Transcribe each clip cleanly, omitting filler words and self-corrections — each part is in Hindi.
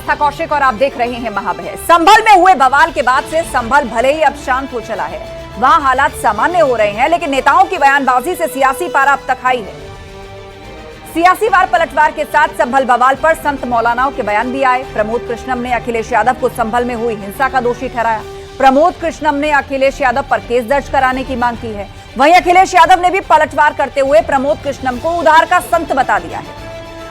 आस्था कौशिक और आप देख रहे हैं महाबहस। संभल में हुए बवाल के बाद से संभल भले ही अब शांत हो चला है, वहां हालात सामान्य हो रहे हैं, लेकिन नेताओं की बयानबाजी से सियासी पारा अब तक हाई है। सियासी वार पलटवार के साथ संभल बवाल पर संत मौलानाओं के बयान भी आए। प्रमोद कृष्णम ने अखिलेश यादव को संभल में हुई हिंसा का दोषी ठहराया। प्रमोद कृष्णम ने अखिलेश यादव पर केस दर्ज कराने की मांग की है। वहीं अखिलेश यादव ने भी पलटवार करते हुए प्रमोद कृष्णम को उधार का संत बता दिया है।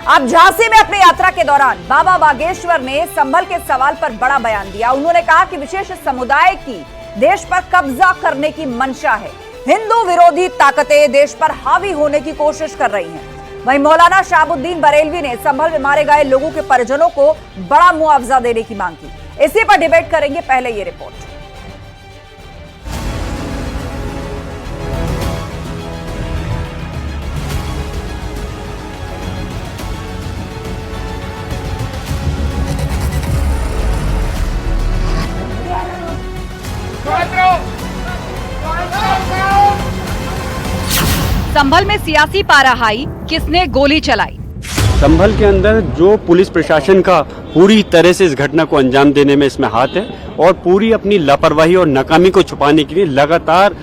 अब झांसी में अपनी यात्रा के दौरान बाबा बागेश्वर ने संभल के सवाल पर बड़ा बयान दिया। उन्होंने कहा कि विशेष समुदाय की देश पर कब्जा करने की मंशा है। हिंदू विरोधी ताकतें देश पर हावी होने की कोशिश कर रही हैं। वहीं मौलाना शहाबुद्दीन बरेलवी ने संभल में मारे गए लोगों के परिजनों को बड़ा मुआवजा देने की मांग की। इसी पर डिबेट करेंगे। पहले ये रिपोर्ट। संभल में सियासी पारा हाई, किसने गोली चलाई? संभल के अंदर जो पुलिस प्रशासन का पूरी तरह से इस घटना को अंजाम देने में इसमें हाथ है और पूरी अपनी लापरवाही और नाकामी को छुपाने के लिए लगातार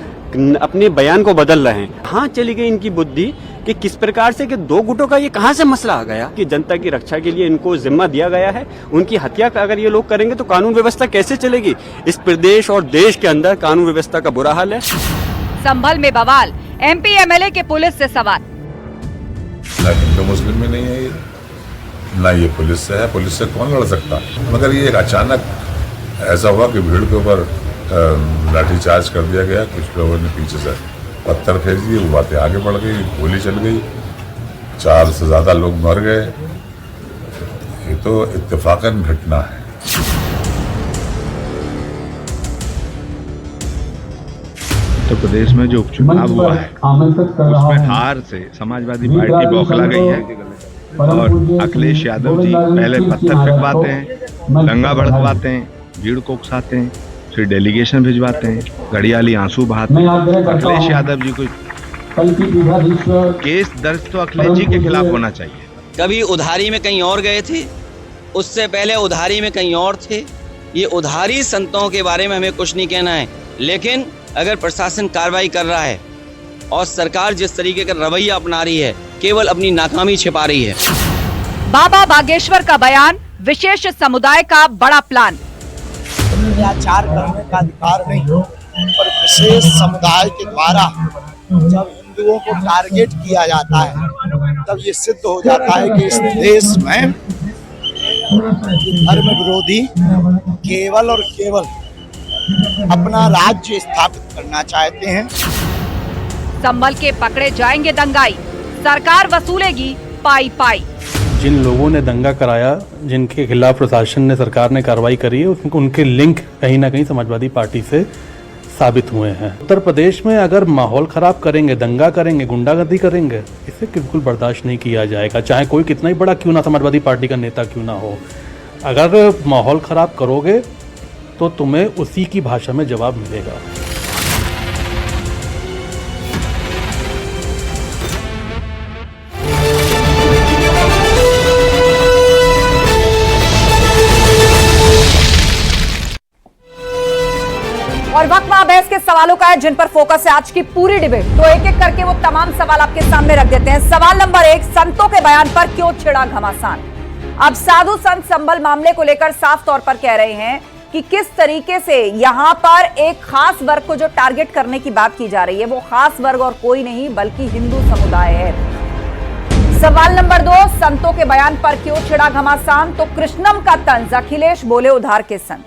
अपने बयान को बदल रहे हैं। हाँ, चली गई इनकी बुद्धि कि किस प्रकार से कि दो गुटों का ये कहां से मसला आ गया कि जनता की रक्षा के लिए इनको जिम्मा दिया गया है। उनकी हत्या अगर ये लोग करेंगे तो कानून व्यवस्था कैसे चलेगी? इस प्रदेश और देश के अंदर कानून व्यवस्था का बुरा हाल है। संभल में बवाल, एमपी एमएलए के पुलिस से सवाल। ना हिंदू मुस्लिम में नहीं है ये, ना ये पुलिस से है। पुलिस से कौन लड़ सकता? मगर ये एक अचानक ऐसा हुआ कि भीड़ के ऊपर लाठीचार्ज कर दिया गया। कुछ लोगों ने पीछे से पत्थर फेंक दिए, वो बातें आगे बढ़ गई, गोली चल गई, 4 से ज्यादा लोग मर गए। ये तो इत्तेफाकन घटना है। उत्तर प्रदेश में जो उपचुनाव हुआ है उसमें हार से समाजवादी पार्टी बौखला गई है और अखिलेश यादव जी पहले पत्थर फेंकवाते हैं, दंगा भड़कवाते हैं, भीड़ को उकसाते हैं, फिर डेलीगेशन भिजवाते हैं, घड़ियाली आंसू बहाते हैं। अखिलेश यादव जी को केस दर्ज तो अखिलेश जी के खिलाफ होना चाहिए। कभी उधारी में कहीं और गए थे, उससे पहले उधारी में कहीं और थे। ये उधारी संतों के बारे में हमें कुछ नहीं कहना है, लेकिन अगर प्रशासन कार्रवाई कर रहा है और सरकार जिस तरीके का रवैया अपना रही है, केवल अपनी नाकामी छिपा रही है। बाबा बागेश्वर का बयान, विशेष समुदाय का बड़ा प्लान। अत्याचार करने का अधिकार नहीं, पर विशेष समुदाय के द्वारा जब हिंदुओं को टारगेट किया जाता है तब ये सिद्ध हो जाता है कि इस देश में धर्म विरोधी केवल और केवल अपना राज्य स्थापित करना चाहते हैं। संभल के पकड़े जाएंगे दंगाई, सरकार वसूलेगी पाई पाई। जिन लोगों ने दंगा कराया, जिनके खिलाफ प्रशासन ने, सरकार ने कार्रवाई करी है, उनके लिंक कहीं ना कहीं समाजवादी पार्टी से साबित हुए हैं। उत्तर प्रदेश में अगर माहौल खराब करेंगे, दंगा करेंगे, गुंडागर्दी करेंगे, इसे बिल्कुल बर्दाश्त नहीं किया जाएगा, चाहे कोई कितना ही बड़ा क्यों ना समाजवादी पार्टी का नेता क्यों ना हो। अगर माहौल खराब करोगे तो तुम्हें उसी की भाषा में जवाब मिलेगा। और वक्त महाबहस के सवालों का है जिन पर फोकस है आज की पूरी डिबेट। तो एक एक करके वो तमाम सवाल आपके सामने रख देते हैं। सवाल नंबर 1, संतों के बयान पर क्यों छिड़ा घमासान? अब साधु संत संभल मामले को लेकर साफ तौर पर कह रहे हैं कि किस तरीके से यहां पर एक खास वर्ग को जो टारगेट करने की बात की जा रही है, वो खास वर्ग और कोई नहीं बल्कि हिंदू समुदाय है। सवाल नंबर 2, संतों के बयान पर क्यों छिड़ा घमासान? तो कृष्णम का तंज, अखिलेश बोले उधार के संत।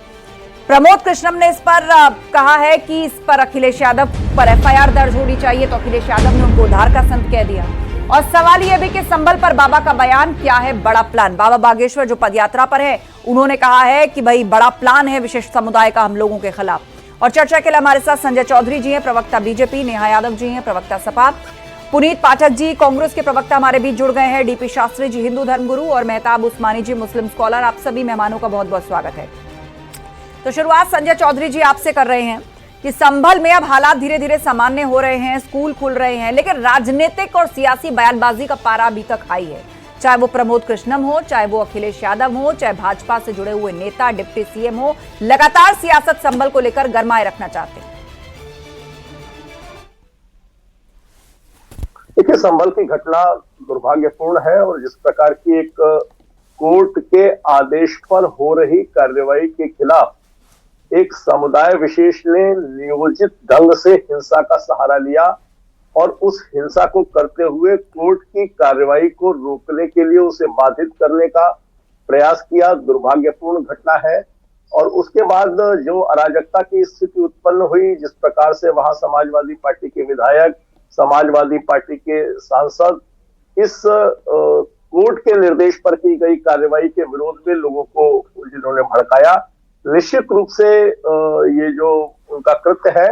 प्रमोद कृष्णम ने इस पर कहा है कि इस पर अखिलेश यादव पर एफआईआर दर्ज होनी चाहिए, तो अखिलेश यादव ने उनको उधार का संत कह दिया। और सवाल यह भी कि संभल पर बाबा का बयान, क्या है बड़ा प्लान? बाबा बागेश्वर जो पदयात्रा पर है, उन्होंने कहा है कि भाई बड़ा प्लान है विशेष समुदाय का हम लोगों के खिलाफ। और चर्चा के लिए हमारे साथ संजय चौधरी जी हैं, प्रवक्ता बीजेपी, नेहा यादव जी हैं, प्रवक्ता सपा, पुनीत पाठक जी कांग्रेस के प्रवक्ता हमारे बीच जुड़ गए हैं, डीपी शास्त्री जी हिंदू धर्मगुरु, और मेहताब उस्मानी जी मुस्लिम स्कॉलर। आप सभी मेहमानों का बहुत बहुत स्वागत है। तो शुरुआत संजय चौधरी जी आपसे कर रहे हैं कि संभल में अब हालात धीरे धीरे सामान्य हो रहे हैं, स्कूल खुल रहे हैं, लेकिन राजनीतिक और सियासी बयानबाजी का पारा अभी तक हाई है। चाहे वो प्रमोद कृष्णम हो, चाहे वो अखिलेश यादव हो, चाहे भाजपा से जुड़े हुए नेता, डिप्टी सीएम हो, लगातार सियासत संभल को लेकर गरमाए रखना चाहते हैं। देखिए, संभल की घटना दुर्भाग्यपूर्ण है और जिस प्रकार की एक कोर्ट के आदेश पर हो रही कार्रवाई के खिलाफ एक समुदाय विशेष ने नियोजित ढंग से हिंसा का सहारा लिया और उस हिंसा को करते हुए कोर्ट की कार्रवाई को रोकने के लिए उसे बाधित करने का प्रयास किया, दुर्भाग्यपूर्ण घटना है। और उसके बाद जो अराजकता की स्थिति उत्पन्न हुई, जिस प्रकार से वहां समाजवादी पार्टी के विधायक, समाजवादी पार्टी के सांसद इस कोर्ट के निर्देश पर की गई कार्रवाई के विरोध में लोगों को जिन्होंने भड़काया, निश्चित रूप से ये जो उनका कृत्य है,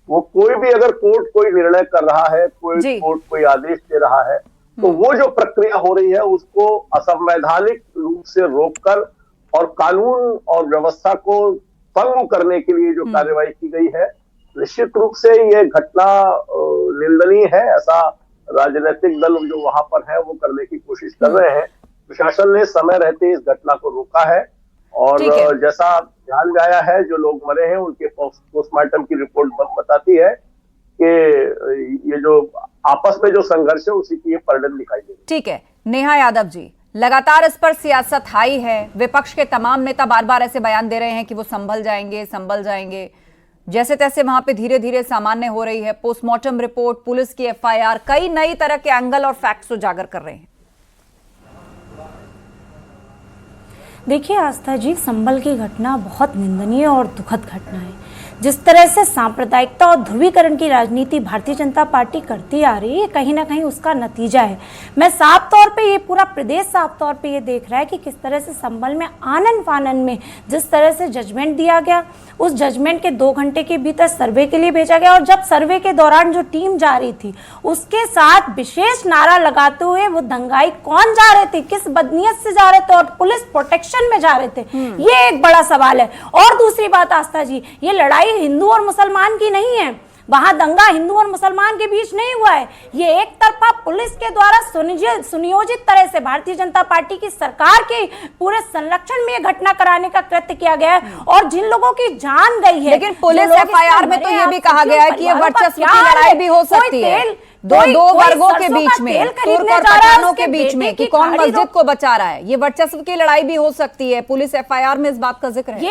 वो कोई भी अगर कोर्ट कोई निर्णय कर रहा है, कोर्ट कोई आदेश दे रहा है, तो वो जो प्रक्रिया हो रही है उसको असंवैधानिक रूप से रोककर और कानून और व्यवस्था को भंग करने के लिए जो कार्रवाई की गई है, निश्चित रूप से ये घटना निंदनीय है। ऐसा राजनीतिक दल जो वहां पर है वो करने की कोशिश कर रहे हैं। प्रशासन ने समय रहते इस घटना को रोका है और जैसा ध्यान में आया है, जो लोग मरे हैं उनके पोस्टमार्टम की रिपोर्ट बताती है कि ये जो आपस में जो संघर्ष है उसी की ये परिणति दिखाई दे रही है। ठीक है, नेहा यादव जी, लगातार इस पर सियासत हाई है, विपक्ष के तमाम नेता बार बार ऐसे बयान दे रहे हैं कि वो संभल जाएंगे, जैसे तैसे वहां पे धीरे धीरे सामान्य हो रही है। पोस्टमार्टम रिपोर्ट, पुलिस की एफआईआर, कई नई तरह के एंगल और फैक्ट्स उजागर कर रहे हैं। देखिए आस्था जी, संभल की घटना बहुत निंदनीय और दुखद घटना है। जिस तरह से सांप्रदायिकता और ध्रुवीकरण की राजनीति भारतीय जनता पार्टी करती आ रही है, कहीं ना कहीं उसका नतीजा है। मैं साफ तौर पे, ये पूरा प्रदेश साफ तौर पे ये देख रहा है कि किस तरह से संभल में आनन फानन में जिस तरह से जजमेंट दिया गया, उस जजमेंट के 2 घंटे के भीतर सर्वे के लिए भेजा गया और जब सर्वे के दौरान जो टीम जा रही थी उसके साथ विशेष नारा लगाते हुए वो दंगाई कौन जा रहे थे, किस बदनीयत से जा रहे थे और पुलिस प्रोटेक्शन में जा रहे थे, ये एक बड़ा सवाल है। और दूसरी बात आस्था जी, ये लड़ाई हिंदू और मुसलमान की नहीं है, वहां दंगा हिंदू और मुसलमान के बीच नहीं हुआ है। ये एक तरफा पुलिस के द्वारा सुनियोजित तरह से भारतीय जनता पार्टी की सरकार के पूरे संरक्षण में ये घटना कराने का कृत्य किया गया है और जिन लोगों की जान गई है। लेकिन पुलिस एफआईआर में तो ये भी कहा गया है कि ये वर्चस्व की लड़ाई भी हो सकती है, दो वर्गों के बीच में, तुर्क और पठानों के बीच में, कि कौन मस्जिद को बचा रहा है। ये वर्चस्व की लड़ाई भी हो सकती है, पुलिस एफआईआर में इस बात का जिक्र है।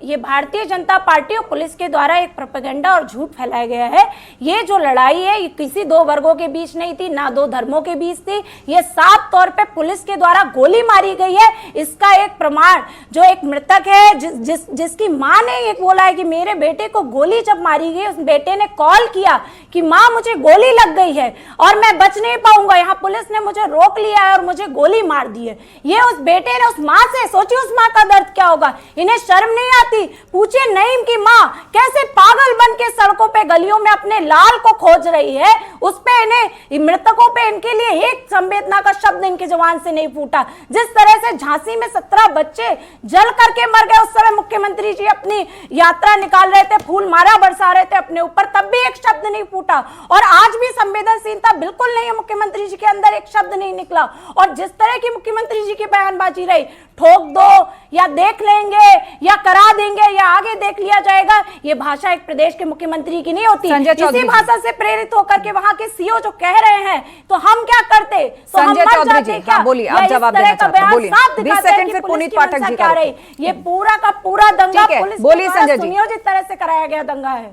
ये भारतीय जनता पार्टी और पुलिस के द्वारा एक प्रोपेगेंडा और झूठ फैलाया गया है। ये जो लड़ाई है ये किसी 2 वर्गों के बीच नहीं थी, ना 2 धर्मों के बीच थी। ये साफ तौर पे पुलिस के द्वारा गोली मारी गई है। इसका एक प्रमाण, जो एक मृतक है जिसकी मां ने एक बोला है कि मेरे बेटे को गोली जब मारी गई, उस बेटे ने कॉल किया कि मां मुझे गोली लग गई है और मैं बच नहीं पाऊंगा, यहाँ पुलिस ने मुझे रोक लिया है और मुझे गोली मार दी है। ये उस बेटे ने उस मां से, सोचिए उस मां का दर्द क्या होगा। इन्हें शर्म नहीं आती? पूछिए नईम की मां कैसे पागल बन के सड़कों पे गलियों में अपने लाल को खोज रही है, उस पे इन्हें, मृतकों पे इनके लिए एक संवेदना का शब्द इनकी जुबान से नहीं फूटा। जिस तरह से झांसी में 17 बच्चे जल करके मर गए, उस समय मुख्यमंत्री जी अपनी यात्रा निकाल रहे थे, फूल माला बरसा रहे थे अपने ऊपर, तब भी एक शब्द नहीं फूटा। और आज भी संवेदनशीलता बिल्कुल नहीं है मुख्यमंत्री जी के अंदर, एक शब्द नहीं निकला। और जिस तरह की मुख्यमंत्री जी की बयानबाजी रही, ठोक दो या देख लेंगे या करा देंगे या आगे देख लिया जाएगा, ये भाषा एक प्रदेश के मुख्यमंत्री की नहीं होती। इसी भाषा से प्रेरित होकर के वहां के सीओ जो कह रहे हैं, तो हम क्या करते? तो हम मर जाते क्या? बोलिए, आप जवाब देना चाहते हैं, बोलिए। 20 सेकंड फिर पुनीत पाठक जी का। ये पूरा का पूरा दंगा पुलिस के द्वारा सुनियोजित तरह से कराया गया दंगा है।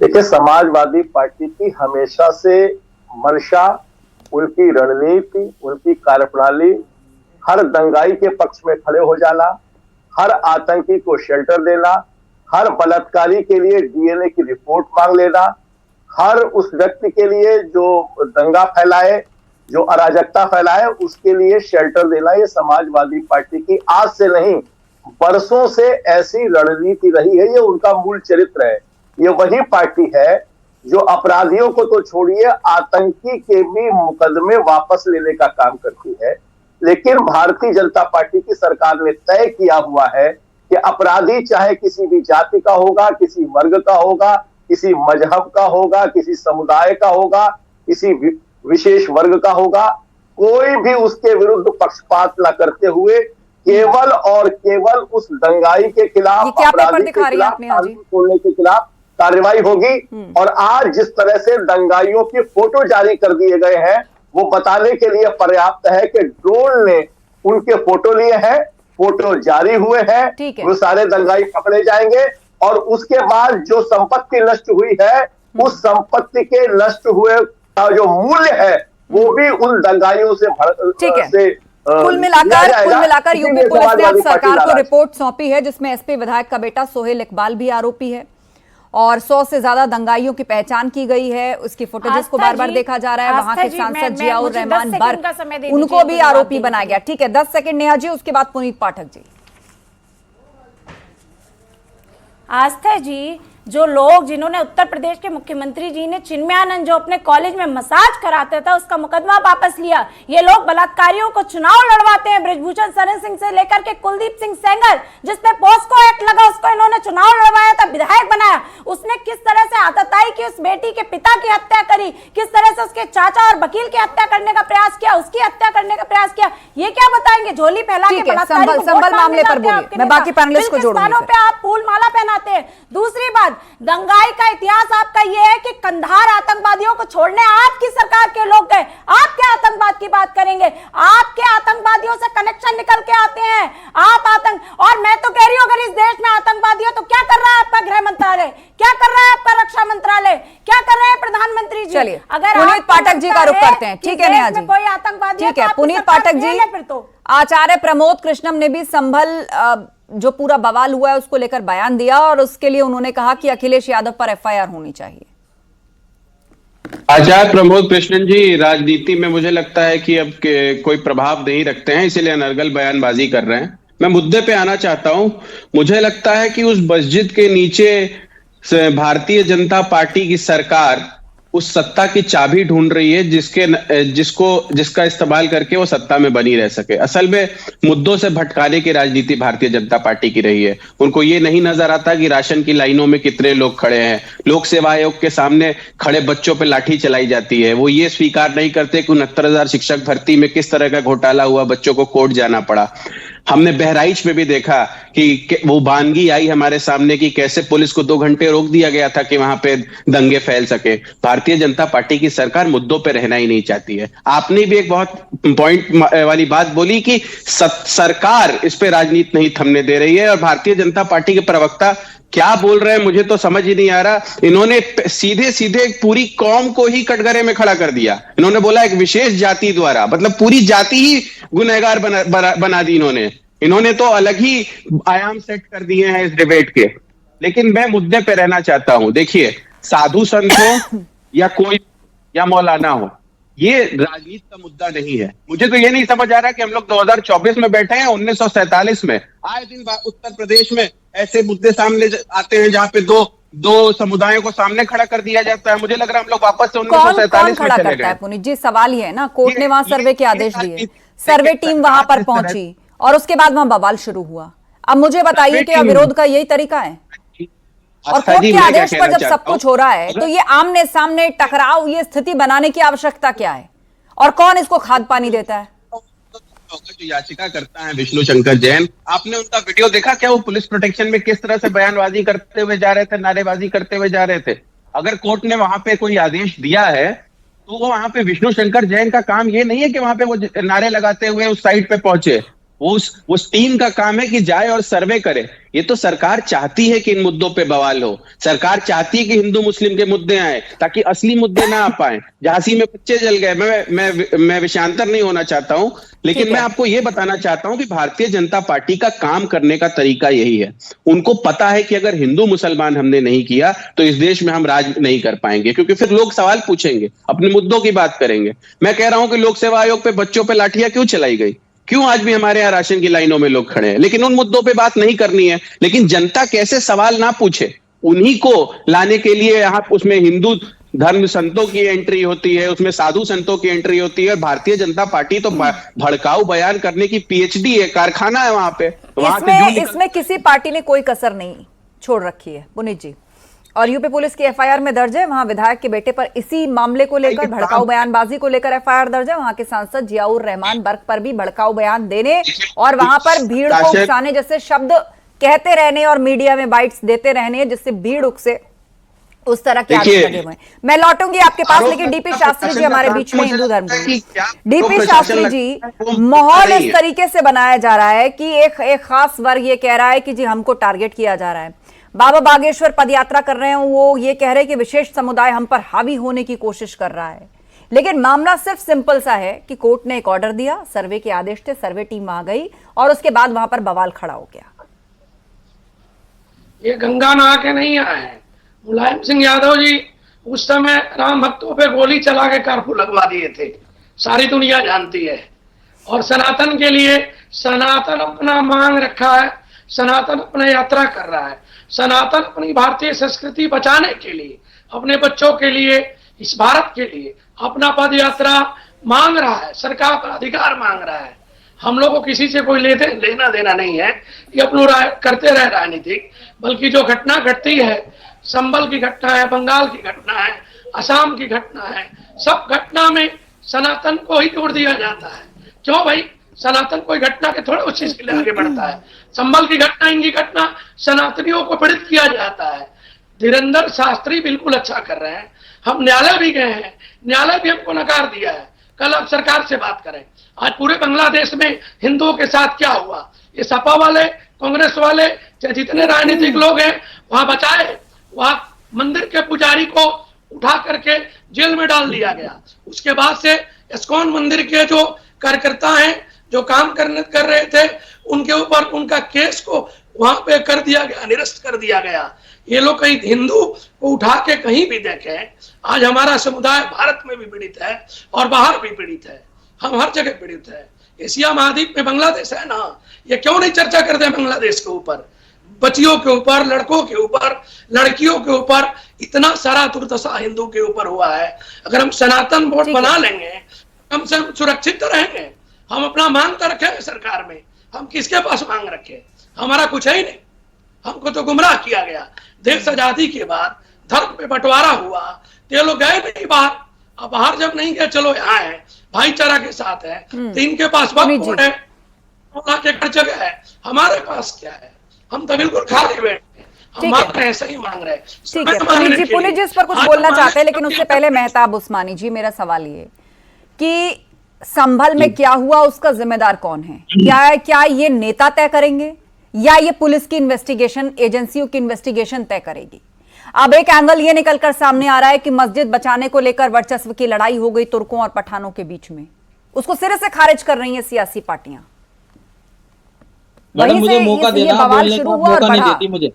देखिए, समाजवादी पार्टी की हमेशा से मंशा, उनकी रणनीति, उनकी कार्यप्रणाली हर दंगाई के पक्ष में खड़े हो जाना, हर आतंकी को शेल्टर देना, हर बलात्कारी के लिए डीएनए की रिपोर्ट मांग लेना, हर उस व्यक्ति के लिए जो दंगा फैलाए, जो अराजकता फैलाए, उसके लिए शेल्टर देना, ये समाजवादी पार्टी की आज से नहीं बरसों से ऐसी रणनीति रही है। ये उनका मूल चरित्र है। ये वही पार्टी है जो अपराधियों को तो छोड़िए, आतंकी के भी मुकदमे वापस लेने का काम करती है। लेकिन भारतीय जनता पार्टी की सरकार ने तय किया हुआ है कि अपराधी चाहे किसी भी जाति का होगा, किसी वर्ग का होगा, किसी मजहब का होगा, किसी समुदाय का होगा, किसी विशेष वर्ग का होगा। कोई भी उसके विरुद्ध पक्षपात न करते हुए केवल और केवल उस दंगाई के खिलाफ, ये क्या पेपर अपराधी दिखा के रही है खिलाफ, आपने? हाँ जी। कानून तोड़ने के खिलाफ कार्रवाई होगी। और आज जिस तरह से दंगाइयों की फोटो जारी कर दिए गए हैं, वो बताने के लिए पर्याप्त है कि ड्रोन ने उनके फोटो लिए हैं, फोटो जारी हुए हैं, वो सारे दंगाई पकड़े जाएंगे और उसके बाद जो संपत्ति नष्ट हुई है, उस संपत्ति के नष्ट हुए का जो मूल्य है वो भी उन दंगाइयों से कुल मिलाकर यूपी पुलिस ने आज सरकार को रिपोर्ट सौंपी है, जिसमें एसपी विधायक का बेटा सोहेल इकबाल भी आरोपी है और 100 से ज्यादा दंगाइयों की पहचान की गई है। उसकी फुटेजेस को बार बार देखा जा रहा है। वहां के सांसद जियाउर रहमान बर्क, उनको भी आरोपी बनाया गया। ठीक है, 10 सेकंड नेहा जी, उसके बाद पुनीत पाठक जी। आस्था जी, जो लोग जिन्होंने उत्तर प्रदेश के मुख्यमंत्री जी ने चिन्मयानंद जो अपने कॉलेज में मसाज कराते था उसका मुकदमा वापस लिया। ये लोग बलात्कारियों को चुनाव लड़वाते हैं। बृजभूषण शरण सिंह से लेकर के कुलदीप सिंह सेंगर, जिसपे पोस्को एक्ट लगा, उसको इन्होंने चुनाव लड़वाया था, विधायक बनाया। उसने किस तरह से आतताई की उस बेटी के पिता की हत्या करी, किस तरह से उसके चाचा और वकील की हत्या करने का प्रयास किया, उसकी हत्या करने का प्रयास किया, ये क्या बताएंगे? झोली फैला के बलात्कारी को संभल मामले पर बोलिए, मैं बाकी पैनलिस्ट को जोड़ूंगी। पे आप फूल माला पहनाते हैं। दूसरी बात, दंगाई का इतिहास आपका ये है कि कंधार आतंकवादियों को छोड़ने आपकी सरकार के लोग गए। आप क्या आतंकवाद की बात करेंगे? आपके आतंकवादियों से कनेक्शन निकल के आते हैं। आप और मैं तो कह रही हूं, अगर इस देश में आतंकवादी हो तो क्या कर रहा है आपका गृह मंत्रालय, क्या कर रहा है आपका रक्षा मंत्रालय, क्या कर रहे हैं प्रधानमंत्री जी? चलिए, अगर पुनीत पाठक जी का रुख करते हैं। ठीक है नेहा जी, कोई आतंकवादी, ठीक है पुनीत पाठक जी। आचार्य प्रमोद कृष्णम ने भी संभल जो पूरा बवाल हुआ है उसको लेकर बयान दिया और उसके लिए उन्होंने कहा कि अखिलेश यादव पर एफआईआर होनी चाहिए। आचार्य प्रमोद कृष्णन जी राजनीति में मुझे लगता है कि अब कोई प्रभाव नहीं रखते हैं, इसीलिए अनर्गल बयानबाजी कर रहे हैं। मैं मुद्दे पे आना चाहता हूं। मुझे लगता है कि उस मस्जिद के नीचे भारतीय जनता पार्टी की सरकार उस सत्ता की चाबी ढूंढ रही है जिसका इस्तेमाल करके वो सत्ता में बनी रह सके। असल में मुद्दों से भटकाने की राजनीति भारतीय जनता पार्टी की रही है। उनको ये नहीं नजर आता कि राशन की लाइनों में कितने लोग खड़े हैं, लोक सेवा आयोग के सामने खड़े बच्चों पे लाठी चलाई जाती है। वो ये स्वीकार नहीं करते कि 69,000 शिक्षक भर्ती में किस तरह का घोटाला हुआ, बच्चों को कोर्ट जाना पड़ा। हमने बहराइच में भी देखा कि वो वानगी आई हमारे सामने कि कैसे पुलिस को 2 घंटे रोक दिया गया था कि वहां पे दंगे फैल सके। भारतीय जनता पार्टी की सरकार मुद्दों पे रहना ही नहीं चाहती है। आपने भी एक बहुत पॉइंट वाली बात बोली कि सरकार इस पे राजनीति नहीं थमने दे रही है और भारतीय जनता पार्टी के प्रवक्ता क्या बोल रहे हैं मुझे तो समझ ही नहीं आ रहा। इन्होंने सीधे सीधे पूरी कौम को ही कटघरे में खड़ा कर दिया। इन्होंने बोला एक विशेष जाति द्वारा, मतलब पूरी जाति ही गुनहगार बना दी इन्होंने तो अलग ही आयाम सेट कर दिए हैं इस डिबेट के। लेकिन मैं मुद्दे पे रहना चाहता हूं। देखिए, साधु संत हो या मौलाना हो, ये राजनीति का मुद्दा नहीं है। मुझे तो ये नहीं समझ आ रहा कि हम लोग 2024 में बैठे हैं, 1947 में आए दिन उत्तर प्रदेश में ऐसे मुद्दे सामने आते हैं जहां पे दो समुदायों को सामने खड़ा कर दिया जाता है। मुझे लग रहा है हम लोग वापस से 1947 में चले गए। पुनीत जी, सवाल ये है ना, कोर्ट ने वहां सर्वे के आदेश दिए, सर्वे टीम वहां पर पहुंची और उसके बाद वहां बवाल शुरू हुआ। अब मुझे बताइए कि विरोध का यही तरीका है? और कोर्ट के आदेश पर जब सब कुछ हो रहा है तो ये आमने सामने टकराव, ये स्थिति बनाने की आवश्यकता क्या है और कौन इसको खाद पानी देता है? जो याचिका करता है विष्णु शंकर जैन, आपने उनका वीडियो देखा क्या? वो पुलिस प्रोटेक्शन में किस तरह से बयानबाजी करते हुए जा रहे थे, नारेबाजी करते हुए जा रहे थे। अगर कोर्ट ने वहां पे कोई आदेश दिया है तो वो वहां पे विष्णु शंकर जैन का काम ये नहीं है कि वहां पे वो नारे लगाते हुए उस साइड पे पहुंचे। उस टीम का काम है कि जाए और सर्वे करे। ये तो सरकार चाहती है कि इन मुद्दों पे बवाल हो। सरकार चाहती है कि हिंदू मुस्लिम के मुद्दे आए ताकि असली मुद्दे ना आ पाए। झांसी में बच्चे जल गए, मैं विषयांतर नहीं होना चाहता हूं, लेकिन मैं आपको ये बताना चाहता हूं कि भारतीय जनता पार्टी का काम करने का तरीका यही है। उनको पता है कि अगर हिंदू मुसलमान हमने नहीं किया तो इस देश में हम राज नहीं कर पाएंगे, क्योंकि फिर लोग सवाल पूछेंगे, अपने मुद्दों की बात करेंगे। मैं कह रहा हूं कि लोक सेवा आयोग पे बच्चों पे लाठियां क्यों चलाई गई, क्यों आज भी हमारे यहाँ राशन की लाइनों में लोग खड़े हैं, लेकिन उन मुद्दों पे बात नहीं करनी है। लेकिन जनता कैसे सवाल ना पूछे, उन्हीं को लाने के लिए यहाँ उसमें हिंदू धर्म संतों की एंट्री होती है, उसमें साधु संतों की एंट्री होती है। भारतीय जनता पार्टी तो भड़काऊ बयान करने की पीएचडी है, कारखाना है वहां पे। इसमें किसी पार्टी ने कोई कसर नहीं छोड़ रखी है। पुनीत जी, और यूपी पुलिस की एफआईआर में दर्ज है, वहां विधायक के बेटे पर इसी मामले को लेकर भड़काऊ बयानबाजी को लेकर एफआईआर दर्ज है। वहां के सांसद जियाउर रहमान बर्क पर भी भड़काऊ बयान देने और वहां पर भीड़ को उकसाने जैसे शब्द कहते रहने और मीडिया में बाइट्स देते रहने जिससे भीड़ उकसे, उस तरह के आरोप लगे हुए हैं। मैं लौटूंगी आपके पास, लेकिन डीपी शास्त्री जी हमारे बीच में, हिंदू धर्म डीपी शास्त्री जी, माहौल इस तरीके से बनाया जा रहा है कि एक खास वर्ग ये कह रहा है कि जी हमको टारगेट किया जा रहा है। बाबा बागेश्वर पदयात्रा कर रहे हैं, वो ये कह रहे हैं कि विशेष समुदाय हम पर हावी होने की कोशिश कर रहा है। लेकिन मामला सिर्फ सिंपल सा है कि कोर्ट ने एक ऑर्डर दिया, सर्वे के आदेश थे, सर्वे टीम आ गई और उसके बाद वहां पर बवाल खड़ा हो गया। ये गंगा नहा के नहीं आए हैं। मुलायम सिंह यादव जी उस समय राम भक्तों पे गोली चला के कर्फ्यू लगवा दिए थे, सारी दुनिया जानती है। और सनातन के लिए, सनातन अपना मांग रखा है, सनातन अपना यात्रा कर रहा है, सनातन अपनी भारतीय संस्कृति बचाने के लिए, अपने बच्चों के लिए, इस भारत के लिए अपना पद यात्रा मांग रहा है, सरकार पर अधिकार मांग रहा है। हम लोगों को किसी से कोई लेना देना नहीं है, ये अपनी करते रहे राजनीतिक, बल्कि जो घटना घटती है, संबल की घटना है, बंगाल की घटना है, असम की घटना है, सब घटना में सनातन को ही जोड़ दिया जाता है। क्यों भाई? सनातन कोई घटना के थोड़े उस चीज के लिए आगे बढ़ता है। संबल की घटना, इनकी घटना, सनातनियों को पीड़ित किया जाता है। धीरेन्द्र शास्त्री बिल्कुल अच्छा कर रहे हैं। हम न्यायालय भी गए हैं, न्यायालय भी हमको नकार दिया है। कल आप सरकार से बात करें, आज पूरे बांग्लादेश में हिंदुओं के साथ क्या हुआ, ये सपा वाले, कांग्रेस वाले, जितने राजनीतिक लोग हैं वहां बचाए, वहां मंदिर के पुजारी को उठा करके जेल में डाल दिया गया। उसके बाद से इस्कॉन मंदिर के जो कार्यकर्ता हैं, जो काम कर रहे थे, उनके ऊपर उनका केस को वहां पे कर दिया गया, निरस्त कर दिया गया। ये लोग कहीं हिंदू को उठा के कहीं भी देखें, आज हमारा समुदाय भारत में भी पीड़ित है और बाहर भी पीड़ित है, हम हर जगह पीड़ित है। एशिया महाद्वीप में बांग्लादेश है ना, ये क्यों नहीं चर्चा करते हैं बांग्लादेश के ऊपर, बच्चियों के ऊपर, लड़कों के ऊपर, लड़कियों के ऊपर, इतना सारा दुर्दशा हिंदू के ऊपर हुआ है। अगर हम सनातन वोट बना लेंगे, हम सब सुरक्षित तो रहेंगे। हम अपना मांग तो रखे सरकार में, हम किसके पास मांग रखे? हमारा कुछ है ही नहीं, हमको तो गुमराह किया गया। देश आजादी के बाद धर्म पे बंटवारा हुआ, तो ये लोग गए नहीं बाहर। अब बाहर जब नहीं गए, चलो यहाँ है, भाईचारा के साथ है, तो इनके पास वक्त है, के जगह है, हमारे पास क्या है? हम तो बिल्कुल खाली बैठे, हम मांग रहे हैं, सही मांग रहे हैं। ठीक है, पुनीत जी इस पर कुछ बोलना चाहते हैं, लेकिन उससे पहले मेहताब उस्मानी जी, मेरा सवाल ये कि संभल में क्या हुआ, उसका जिम्मेदार कौन है? क्या ये नेता तय करेंगे या ये पुलिस की इन्वेस्टिगेशन, एजेंसियों की इन्वेस्टिगेशन तय करेगी? अब एक एंगल ये निकलकर सामने आ रहा है कि मस्जिद बचाने को लेकर वर्चस्व की लड़ाई हो गई तुर्कों और पठानों के बीच में, उसको सिरे से खारिज कर रही हैं सियासी पार्टियां। मैडम मुझे मौका देना, बोलने का मौका नहीं देती मुझे।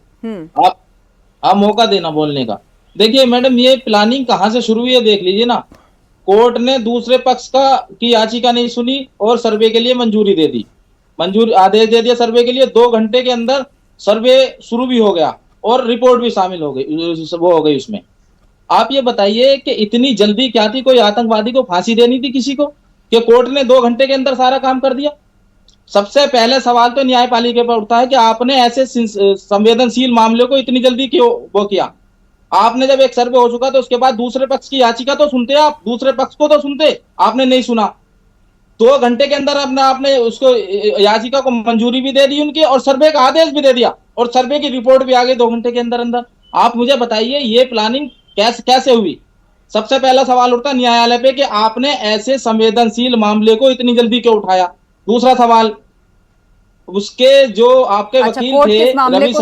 आप मौका देना बोलने का। देखिए मैडम, ये प्लानिंग कहाँ से शुरू हुई है देख लीजिए ना। कोर्ट ने दूसरे पक्ष की याचिका नहीं सुनी और सर्वे के लिए मंजूरी दे दी, आदेश दे दिया सर्वे के लिए। 2 घंटे के अंदर सर्वे शुरू भी हो गया और रिपोर्ट भी शामिल हो गई उसमें। आप ये बताइए कि इतनी जल्दी क्या थी? कोई आतंकवादी को फांसी देनी थी किसी को कि कोर्ट ने 2 घंटे के अंदर सारा काम कर दिया? सबसे पहले सवाल तो न्यायपालिका पर उठता है कि आपने ऐसे संवेदनशील मामले को इतनी जल्दी क्यों वो किया? आपने जब एक सर्वे हो चुका तो उसके बाद दूसरे पक्ष की याचिका तो सुनते, आप दूसरे पक्ष को तो सुनते, आपने नहीं सुना। 2 घंटे के अंदर आपने उसको याचिका को मंजूरी भी दे दी उनकी और सर्वे का आदेश भी दे दिया और सर्वे की रिपोर्ट भी आ गई 2 घंटे के अंदर अंदर। आप मुझे बताइए ये प्लानिंग कैसे हुई? सबसे पहला सवाल उठता है न्यायालय पे कि आपने ऐसे संवेदनशील मामले को इतनी जल्दी क्यों उठाया। दूसरा सवाल, उसके जो आपके वकील थे रवि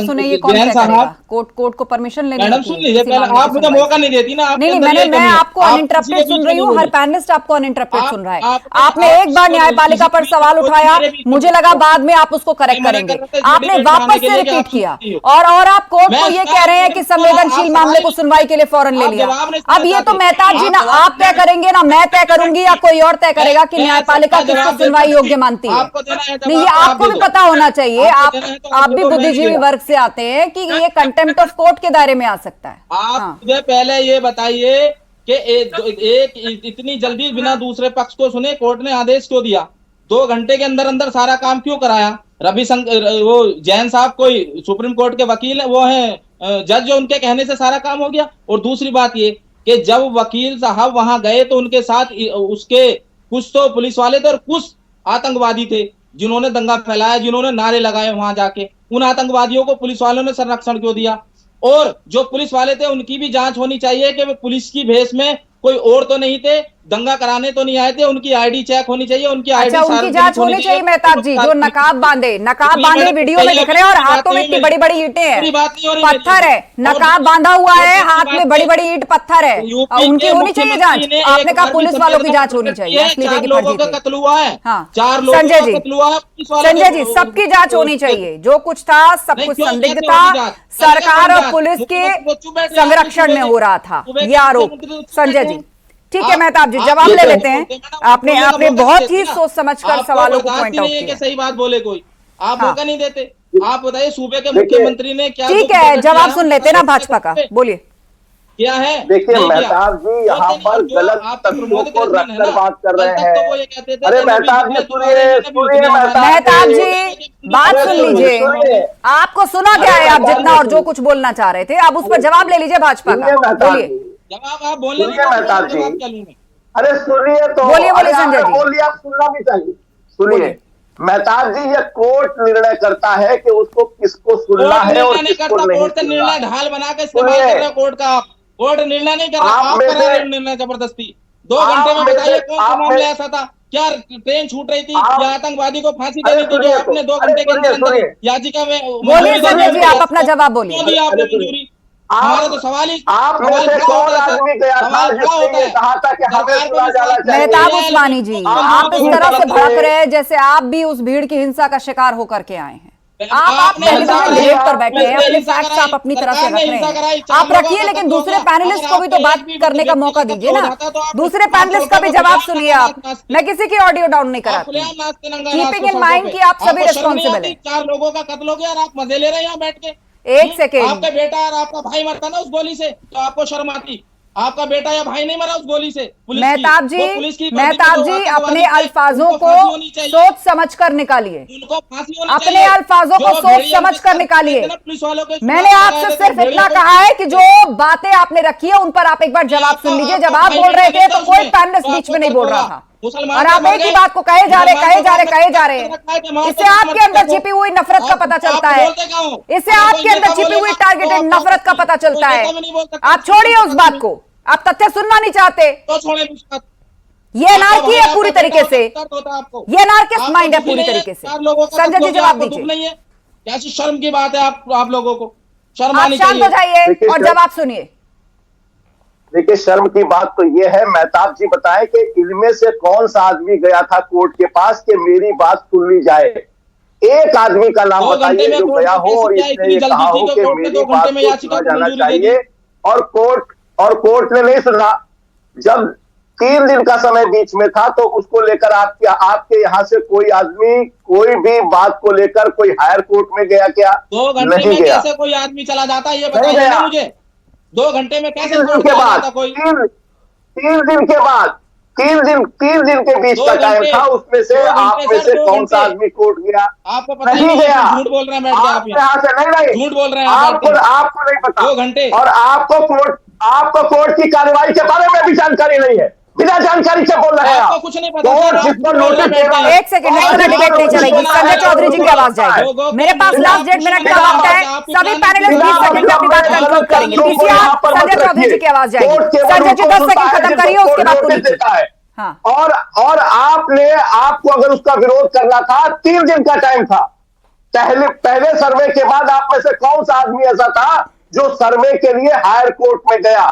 साहब, कोर्ट को परमिशन लेनी मैडम सुन लीजिए पहले, आप मुझे मौका नहीं देती ना। नहीं, मैं आपको अनइंटरप्टेड सुन रही हूँ, हर पैनलिस्ट आपको अनइंटरप्टेड सुन रहा है। आपने एक बार न्यायपालिका पर सवाल उठाया, मुझे लगा बाद में आप उसको करेक्ट करेंगे, आपने वापस से रिपीट किया और आप कोर्ट को ये कह रहे हैं कि संवेदनशील मामले को सुनवाई के लिए फौरन ले लिया। अब ये तो मेहताब जी ना आप तय करेंगे ना मैं तय करूंगी या कोई और तय करेगा कि न्यायपालिका किसको सुनवाई योग्य मानती है। नहीं, ये आपको भी पता होना चाहिए, आप भी बुद्धिजीवी वर्ग से आते हैं कि ये कंटेम्प्ट ऑफ कोर्ट के दायरे में आ सकता है। आप मुझे पहले ये बताइए कि एक इतनी जल्दी बिना दूसरे पक्ष को सुने कोर्ट ने आदेश क्यों दिया? 2 घंटे के अंदर अंदर सारा काम क्यों कराया? वो जैन साहब कोई सुप्रीम कोर्ट के वकील है, वो है जज, जो उनके कहने से सारा काम हो गया। और दूसरी बात ये कि जब वकील साहब वहां गए तो उनके साथ उसके कुछ तो पुलिस वाले थे और कुछ आतंकवादी थे जिन्होंने दंगा फैलाया, जिन्होंने नारे लगाए वहां जाके। उन आतंकवादियों को पुलिस वालों ने संरक्षण क्यों दिया? और जो पुलिस वाले थे उनकी भी जांच होनी चाहिए कि वे पुलिस की भेष में कोई और तो नहीं थे, दंगा कराने तो नहीं आए थे, उनकी आईडी चेक होनी चाहिए, उनकी आईडी उनकी जांच होनी चाहिए। मेहताब जी, जो नकाब बांधे वीडियो में दिख रहे हैं और हाथों में इतनी बड़ी बड़ी ईंटें हैं, पत्थर है, नकाब बांधा हुआ है, हाथ में बड़ी बड़ी ईंट पत्थर है, उनकी होनी चाहिए जांच। आपने कहा पुलिस वालों की जांच होनी चाहिए, 4 लोगों का कत्ल हुआ है। हाँ, 4 लोगों का कत्ल हुआ है। संजय जी, सबकी जांच होनी चाहिए। जो कुछ था सब कुछ संदिग्ध था, सरकार और पुलिस के संरक्षण में हो रहा था ये आरोप। संजय जी, ठीक है मेहताब जी, जवाब ले लेते हैं। आपने बहुत ही सोच समझकर सवालों को पॉइंट आउट किया। सही बात बोले कोई, आप मौका नहीं देते। आप बताइए सूबे के मुख्यमंत्री ने क्या? ठीक है, जवाब सुन लेते ना भाजपा का, बोलिए क्या है। देखिए मेहताब जी, यहाँ पर गलत तथ्यों को रखकर बात कर रहे हैं। अरे मेहताब जी सुनिए मेहताब जी, बात सुन लीजिए। आपको सुना क्या है, आप जितना और जो कुछ बोलना चाह रहे थे, आप उस पर जवाब ले लीजिए भाजपा का, बोलिए। जवाब आप बोलिए मेहताब जी। अरे सुनिए तो, बोलिए संजय जी, बोलिए, आप सुनना भी चाहिए। सुनिए मेहताब जी, ये कोर्ट निर्णय करता है कि उसको किसको सुनना है और किसको नहीं। कोर्ट निर्णय ढाल बना के इस्तेमाल कर रहे हैं कोर्ट का। कोर्ट निर्णय नहीं कर रहा, आप कर रहे हैं निर्णय जबरदस्ती। 2 घंटे में बताइए कौन सा मामला ऐसा था? क्या ट्रेन छूट रही थी या आतंकवादी को फांसी देनी थी जो आपने 2 घंटे के अंदर याचिका में? बोलिए संजय जी, आप अपना जवाब बोलिए। आपने मंजूरी? हमारा तो सवाल ही आप में से कौन आदमी गया था जिसने कहा था कि हमें सुना जाना चाहिए? मेहताब उस्मानी जी, आप इस तरह से भड़क रहे हैं जैसे आप भी उस भीड़ की हिंसा का शिकार होकर के आए हैं। आप पहली बार गेट पर बैठे हैं, अपने फैक्ट्स आप अपनी तरह से रख रहे हैं, आप रखिए, लेकिन दूसरे पैनलिस्ट को भी तो बात करने का मौका दीजिए ना। दूसरे पैनलिस्ट का भी जवाब सुनिए आप। मैं किसी की ऑडियो डाउन नहीं कराती, कीपिंग इन माइंड कि आप सभी रिस्पॉन्सिबल हैं। 4 लोगों का कत्ल हो गया और आप मजे ले रहे हैं यहाँ बैठ के। एक सेकेंड, आपका बेटा और आपका भाई मरता ना उस गोली से तो आपको शर्म आती? आपका बेटा या भाई नहीं मरा उस गोली से। मेहताब जी, अपने अल्फाजों को सोच समझकर निकालिए, अपने अल्फाजों को सोच समझकर निकालिए। मैंने आपसे सिर्फ इतना कहा है कि जो बातें आपने रखी है उन पर आप एक बार जवाब सुन लीजिए। जब आप बोल रहे थे तो कोई पैनलिस्ट बीच में नहीं बोल रहा था और आप एक ही बात को कहे जा रहे हैं। इससे आपके अंदर छिपी हुई नफरत का पता चलता है, इससे आपके अंदर छिपी हुई टारगेटेड नफरत का पता चलता है। आप छोड़िए उस बात को, आप तथ्य सुनना नहीं चाहते। ये अनार्की है पूरी तरीके से, ये अनार्किस्ट माइंड है पूरी तरीके से। संजय जी जवाब दीजिए। कैसी शर्म की बात है आप लोगों को? शर्म आनी चाहिए। शांत हो जाइए और जवाब सुनिए। देखिए शर्म की बात तो ये है, मेहताब जी बताएं कि इनमें से कौन सा आदमी गया था कोर्ट के पास कि मेरी बात सुन ली जाए। एक आदमी का नाम बताइए जो गया हो और इसने ये कहा हो कि मेरी बात को सुना जाना चाहिए और कोर्ट ने नहीं सुना। जब 3 दिन का समय बीच में था तो उसको लेकर आपके यहाँ से कोई आदमी कोई भी बात को लेकर कोई हायर कोर्ट में गया क्या? 2 घंटे में कैसे कोई आदमी चला जाता है ये बताइए ना मुझे। 2 घंटे में कैसे कोई 3 दिन के बीच का टाइम था, उसमें से आप में से कौन सा आदमी कोर्ट गया? आपको पता नहीं गया? झूठ बोल रहे हैं आप यहाँ से नहीं झूठ बोल रहे हैं आपको नहीं पता 2 घंटे और आपको कोर्ट की कार्रवाई के बारे में भी जानकारी नहीं है, बिना जानकारी से बोल रहे हैं आप। कुछ नहीं पता। एक सेकंड, डिबेट नहीं चलेगी। संजय चौधरी जी की आवाज जाएगी। मेरे पास लास्ट 1.5 मिनट का वक्त है, सभी पैनलिस्ट 20 सेकंड में अपनी बात कंक्लूड करेंगे। संजय चौधरी जी की आवाज जाएगी। संजय जी 10 सेकंड खत्म करिए, उसके बाद पूरी। हाँ। और आपको अगर उसका विरोध करना था 3 दिन का टाइम था। पहले सर्वे के बाद आप में से कौन सा आदमी ऐसा था जो सर्वे के लिए हायर कोर्ट में गया?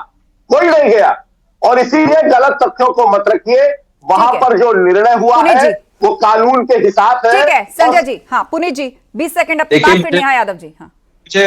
कोई नहीं गया। और इसीलिए गलत तथ्यों को मत रखिए। वहां पर जो निर्णय हुआ है वो कानून के हिसाब से। ठीक है संजय जी। हाँ पुनीत जी 20 सेकंड अपनी बात, फिर नेहा यादव जी। हाँ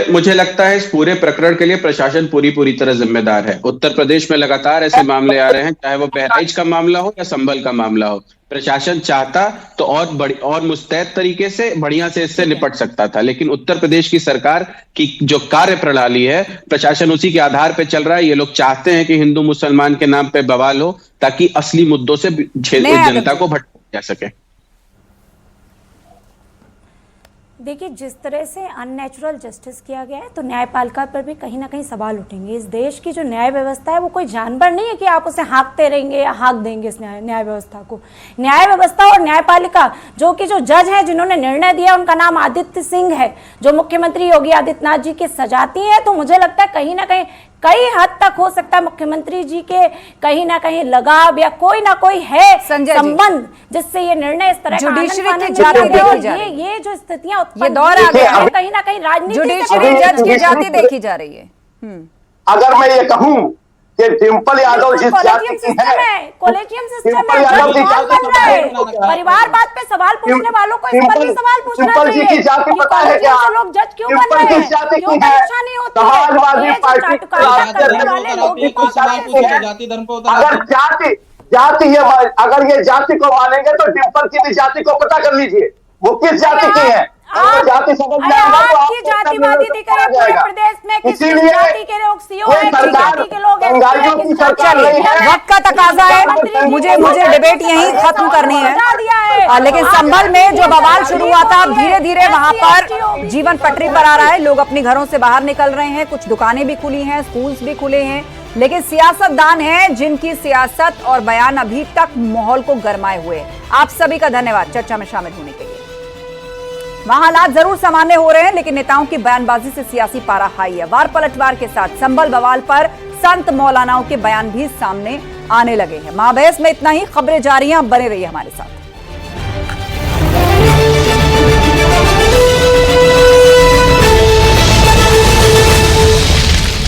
मुझे लगता है इस पूरे प्रकरण के लिए प्रशासन पूरी तरह जिम्मेदार है। उत्तर प्रदेश में लगातार ऐसे मामले आ रहे हैं, चाहे वो बहराइच का मामला हो या संभल का मामला हो। प्रशासन चाहता तो और मुस्तैद तरीके से बढ़िया से इससे निपट सकता था, लेकिन उत्तर प्रदेश की सरकार की जो कार्य प्रणाली है, प्रशासन उसी के आधार पर चल रहा है। ये लोग चाहते हैं कि हिंदू मुसलमान के नाम पे बवाल हो ताकि असली मुद्दों से जनता को भटकाया जा सके। देखिए, जिस तरह से अननेचुरल जस्टिस किया गया है तो न्यायपालिका पर भी कहीं ना कहीं सवाल उठेंगे। इस देश की जो न्याय व्यवस्था है वो कोई जानवर नहीं है कि आप उसे हाँकते रहेंगे या हाँक देंगे इस न्याय व्यवस्था को। न्याय व्यवस्था और न्यायपालिका जो जज हैं जिन्होंने निर्णय दिया, उनका नाम आदित्य सिंह है, जो मुख्यमंत्री योगी आदित्यनाथ जी के सजाती है। तो मुझे लगता है कहीं ना कहीं कई हद तक हो सकता है मुख्यमंत्री जी के कहीं ना कहीं लगाव या कोई ना कोई है संबंध जिससे ये निर्णय इस तरह जुडिशरी की जाति देखी जा रही है। ये जो स्थितियां ये दौर आ गया है, कहीं ना कहीं राजनीति जुडिशरी जज की जाति देखी जा रही है। अगर मैं ये कहूं कि डिम्पल यादव जिस जाति की है, कॉलेजियम सिस्टम डिम्पल यादव की जाति पता है, परिवार बात पे सवाल पूछने वालों को इस पर भी सवाल पूछना डिम्पल जी की जाति पता है क्या? लोग जज क्यों बन डिम्पल रहे किस हैं? जाति क्यों की है? परेशानी होती है? समाजवादी ये जो पार्टी चाटुकारिता करने वाले लोग कोई सवाल पूछे जाति धर्म को अगर जाति ये अगर ये जाति को मानेंगे तो डिम्पल की भी जाति को पता कर लीजिए वो किस जाति की है। जाति समझ में आएगा तो आपकी जातिवादी दिख रहे पूरे प्रदेश में किस जाति के लोग सीओ हैं, किस जाति के लोग वक्त का तकाजा है, मुझे डिबेट यहीं खत्म करनी है। लेकिन संभल में जो बवाल शुरू हुआ था, धीरे धीरे वहां पर जीवन पटरी पर आ रहा है। लोग अपने घरों से बाहर निकल रहे हैं, कुछ दुकानें भी खुली हैं, स्कूल्स भी खुले हैं, लेकिन सियासतदान हैं जिनकी सियासत और बयान अभी तक माहौल को गरमाए हुए। आप सभी का धन्यवाद चर्चा में शामिल होने के लिए। वहां हालात जरूर सामान्य हो रहे हैं, लेकिन नेताओं की बयानबाजी से सियासी पारा हाई है। वार पलटवार के साथ संभल बवाल पर संत मौलानाओं के बयान भी सामने आने लगे हैं। महाबहस में इतना ही। खबरें जारी हैं, बने रहिए हमारे साथ।